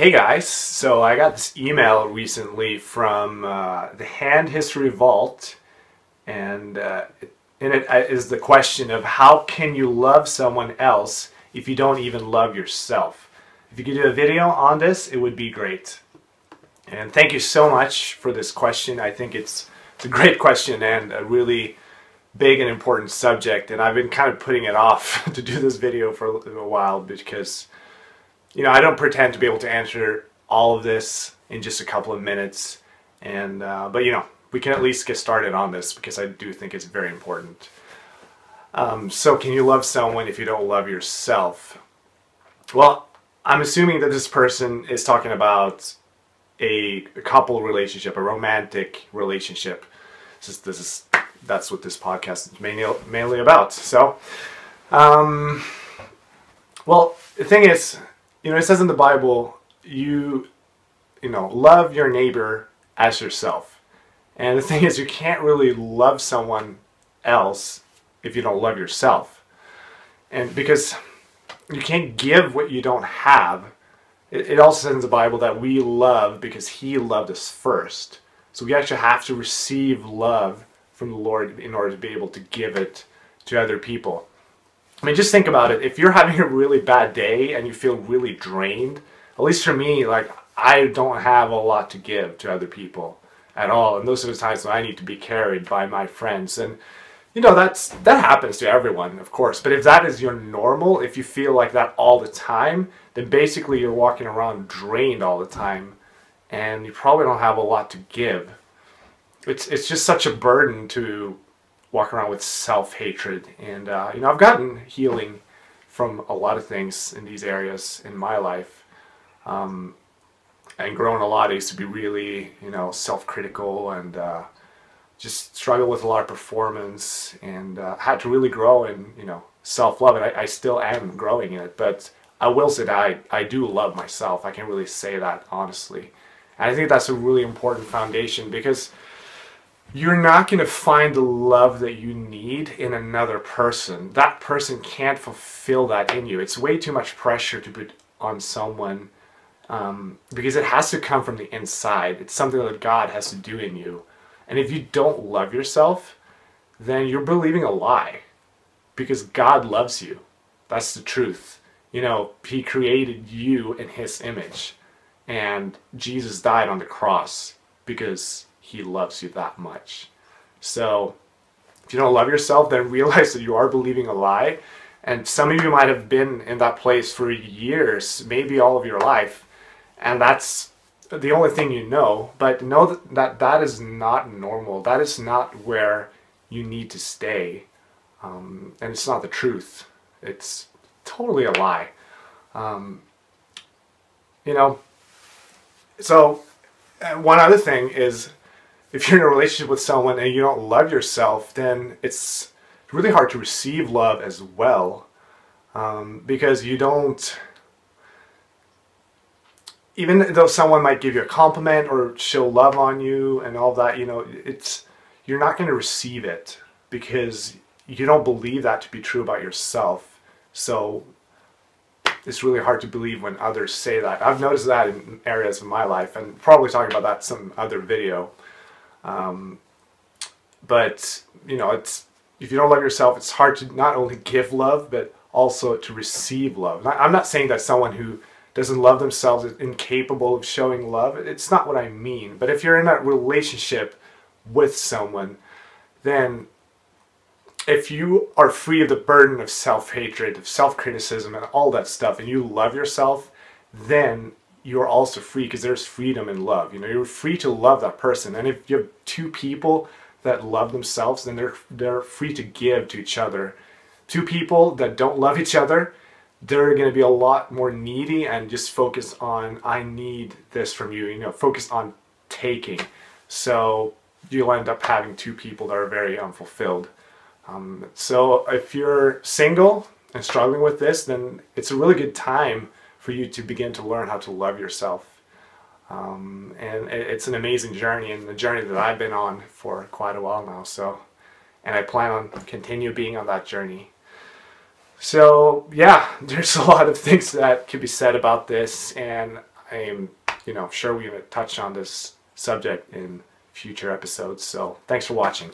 Hey guys, so I got this email recently from the Hand History Vault, and in it is the question of how can you love someone else if you don't even love yourself? If you could do a video on this, it would be great. And thank you so much for this question. I think it's a great question and a really big and important subject, and I've been kind of putting it off to do this video for a while because I don't pretend to be able to answer all of this in just a couple of minutes, and but we can at least get started on this because I do think it's very important. So can you love someone if you don't love yourself? Well, I'm assuming that this person is talking about a couple relationship, a romantic relationship. That's what this podcast is mainly about. So, well, the thing is, it says in the Bible, love your neighbor as yourself. And the thing is, you can't really love someone else if you don't love yourself. And because you can't give what you don't have. It also says in the Bible that we love because He loved us first. So we actually have to receive love from the Lord in order to be able to give it to other people. I mean, just think about it. If you're having a really bad day and you feel really drained, at least for me, I don't have a lot to give to other people at all. And those are the times when I need to be carried by my friends. And, that happens to everyone, of course. But if that is your normal, if you feel like that all the time, then basically you're walking around drained all the time. And you probably don't have a lot to give. It's just such a burden to walk around with self-hatred, and I've gotten healing from a lot of things in these areas in my life, and grown a lot. I used to be really self-critical and just struggle with a lot of performance, and had to really grow in self-love, and I still am growing in it, but I will say that I do love myself. I can really say that honestly, and I think that's a really important foundation, because you're not going to find the love that you need in another person. That person can't fulfill that in you. It's way too much pressure to put on someone, because it has to come from the inside. It's something that God has to do in you. And if you don't love yourself, then you're believing a lie, because God loves you. That's the truth. He created you in His image, and Jesus died on the cross because He loves you that much. So if you don't love yourself, then realize that you are believing a lie. And some of you might have been in that place for years, maybe all of your life, and that's the only thing you know. But know that is not normal. That is not where you need to stay, and it's not the truth. It's totally a lie. So one other thing is, if you're in a relationship with someone and you don't love yourself, then it's really hard to receive love as well, because you don't, even though someone might give you a compliment or show love on you and all that, you're not going to receive it because you don't believe that to be true about yourself. So it's really hard to believe when others say that. I've noticed that in areas of my life, and probably talking about that in some other video. But if you don't love yourself, it's hard to not only give love, but also to receive love. I'm not saying that someone who doesn't love themselves is incapable of showing love. It's not what I mean. But if you're in that relationship with someone, then if you are free of the burden of self-hatred, of self-criticism, and all that stuff, and you love yourself, then you're also free, because there's freedom in love. You're free to love that person. And if you have two people that love themselves, then they're free to give to each other. Two people that don't love each other, they're going to be a lot more needy and just focus on, I need this from you, focus on taking. So you'll end up having two people that are very unfulfilled. So if you're single and struggling with this, then it's a really good time for you to begin to learn how to love yourself. And it's an amazing journey, and the journey that I've been on for quite a while now. And I plan on continue being on that journey. So yeah, there's a lot of things that could be said about this, and I am, sure we're going to touch on this subject in future episodes. So thanks for watching.